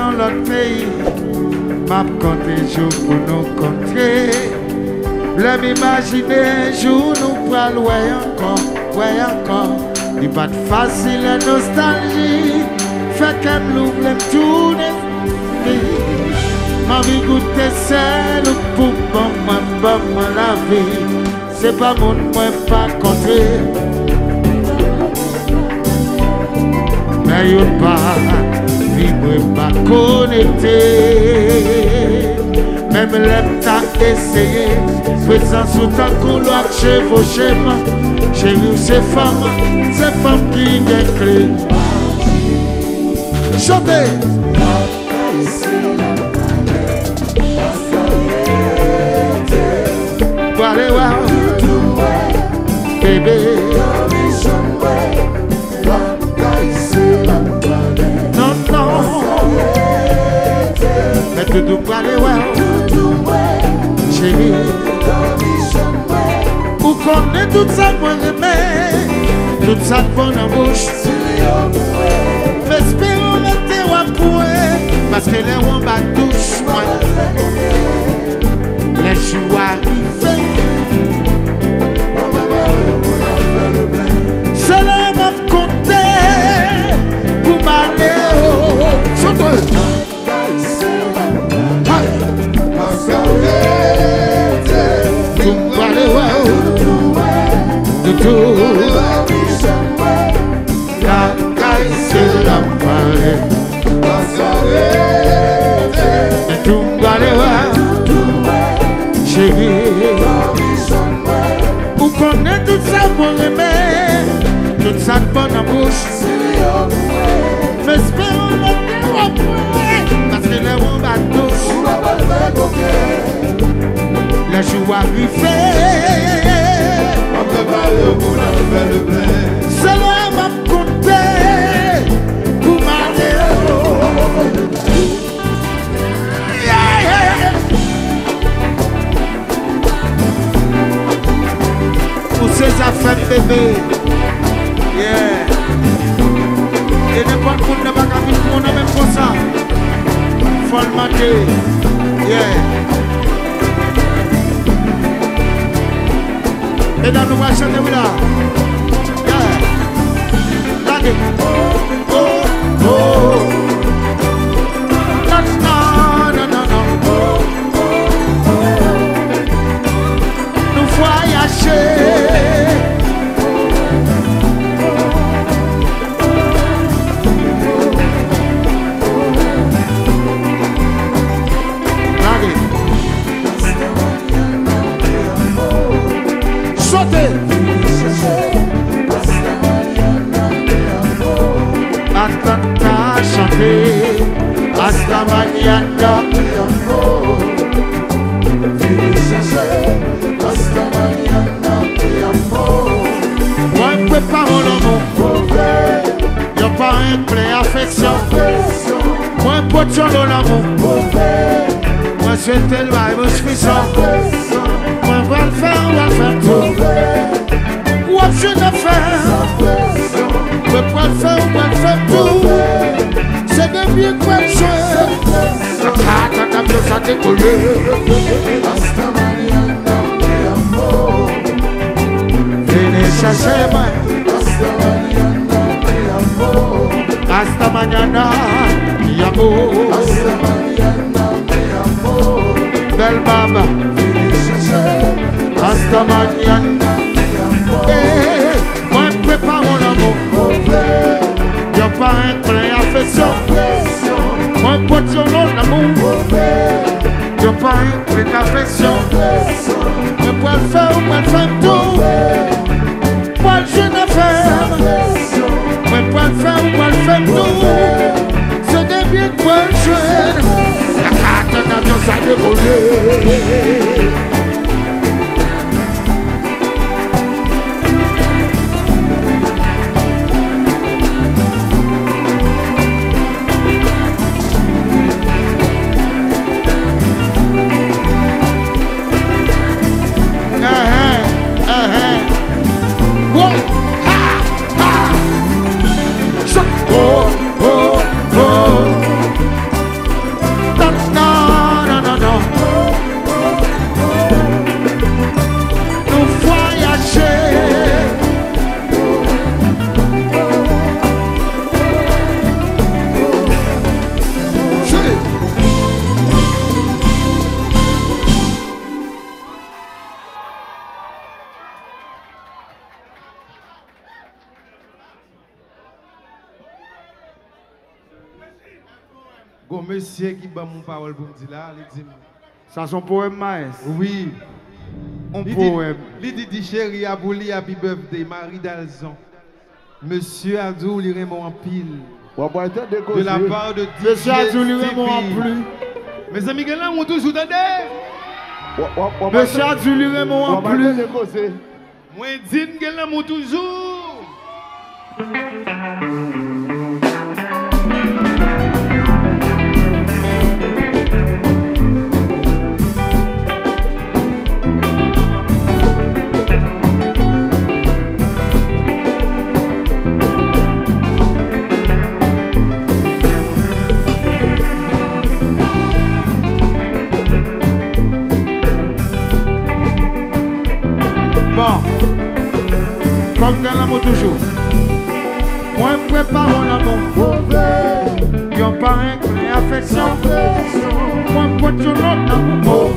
dans l'autre pays. M'a compté jour pour nous contrer. L'aime imaginer jour nous pourrons louer encore. Il pas facile la nostalgie. Fait qu'elle l'ouvre tourner. Ma vie goûter celle pour bon la vie. C'est pas mon moi pas compté. Mais y'en pas, vivre pas connecté. Même l'aime t'a essayé. Présent sous ta couloir chevauché. J'ai vu ces femmes qui viennent clé. Chantez! Allez, wow, bébé. Non, non. Mais tout allez, wow, chérie. Vous connaissez tout ça, moi, tout ça, pour la bouche. Mais espérons le terroir pour parce que les rois touche moi. Les jours arrivent. Cela m'a compté pour m'aller au chauffeur. Tout aller tout. La caille c'est la palais. Tout aller vous connaissez tout ça pour aimer, tout ça pour la bouche. Mais espérons le terroir parce que les rois touche. Les jours arrivés, on peut parler pour la belle plaie. Cela m'a compté pour m'aller. Pour ces affaires bébé, yeah. Et n'importe quoi n'a pas qu'à vivre pour nous même comme ça. Faut le mater, yeah. Et dans nous va chanter là, yeah. Regardez, oh, oh, non, non, non, non, nous voyager. Hasta chanter, hasta mañana, mi amor. Hasta mañana, mi amor. Moi, prépare l'amour. Y'a pas un plein affection. Moi, potion l'amour. Moi, c'était le bail, je suis ça. Moi, on va le faire tout. Ou je ne fais. Mais pour le faire, on va le faire tout. C'est de bien quoi le jeu. Ah, t'as bien ça décollé. Hasta mañana, mi amor. Venez chercher moi. Hasta mañana, mi amor. Hasta mañana, mi amor. Hasta mañana, mi amor. Belle baba. Venez chercher. Hasta mañana, mi amor. Moi, prépare mon amour. Y'a pas un plein affection. Moi, pour ton amour. Y'a pas un plein affection. Mais pour le faire, on va le faire tout. Pour le jeune affaire. Mais pour le faire, on va le faire tout. C'est des bien pour le jeune. La carte d'avion, ça déroule. Bon, monsieur qui bat mon parole pour me dire là, il dit. Ça, son poème, maestro. Oui. Un poème. Il dit, chérie, abouli, happy birthday, Marie Dalzon. Monsieur Adou, il Raymond en pile. De la part de DJ Monsieur Adou, il Raymond en plus. Mes amis, là, on toujours d'aider. Monsieur Adou, il Raymond en plus. Moi, dis que là, on toujours. Bon, comme dans l'amour toujours. Moi, je prépare mon amour. Yon parrain plein affection. Moi, je porte ton autre amour.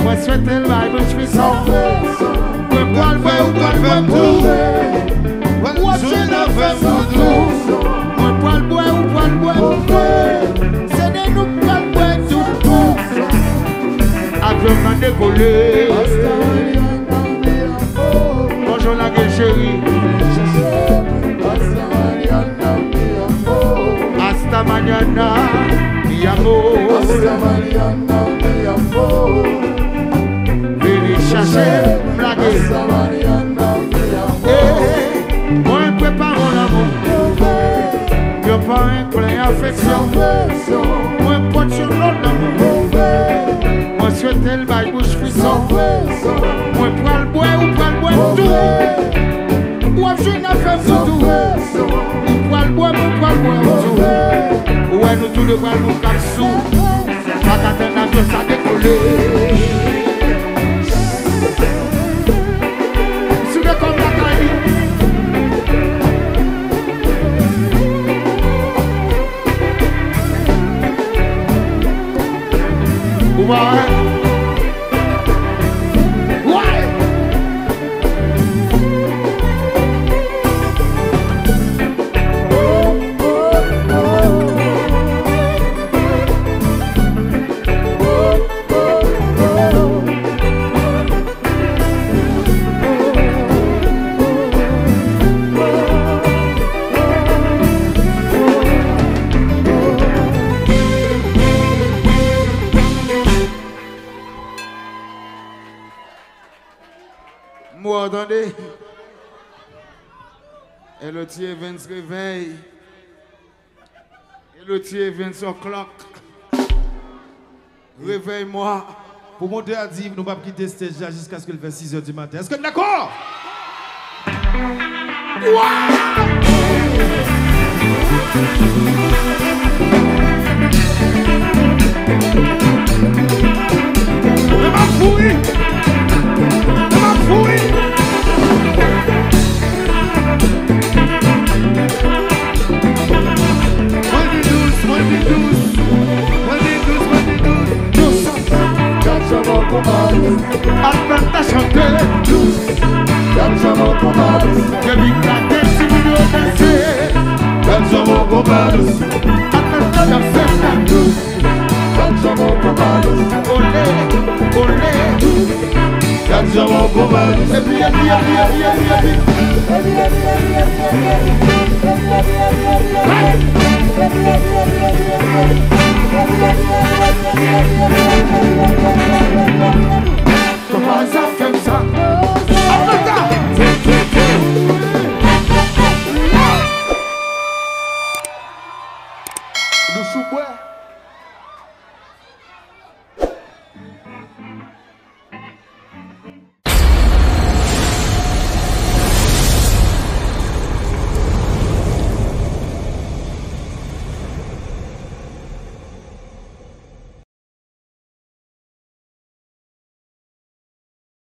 Moi, je souhaite le bail, je suis sans. Moi, je parle, moi, je parle, tout. Moi, je suis dans le tout. Moi, je parle, moi, je parle, c'est de nous qui parlons tout. Avion m'a décollé. Bonjour la gueule chérie. Hasta mañana, mi amor. Venez chercher, blaguer. Moi, je prépare mon amour. Y'a pas un plein affection. Moi, je porte sur l'autre amour. Moi, je souhaite le bail bouche frisson. Moi, je prends le bois ou prends le bois tout. Ou je n'ai fait tout. Ou prends le bois, ou prends le bois tout. Ou nous tous les bois nous capsous. Pas qu'attendre l'avion, ça décoller. Suivez comme la caille. Ouais. Moi, attendez. Et le tiers 20 se réveille. Et le tiers 20 o'clock. Réveille-moi. Pour monter à Div, nous ne pouvons pas quitter ce stage jusqu'à ce qu'il fasse 6 h du matin. Est-ce que vous êtes d'accord? On m'a fourri! On m'a fourri! Alberta chanter tous. Mon combat. Je vis la tête si vous le dansez. Mon combat. Alberta danser tous. Mon combat. Olé, olé. Mon combat. Et puis, et puis.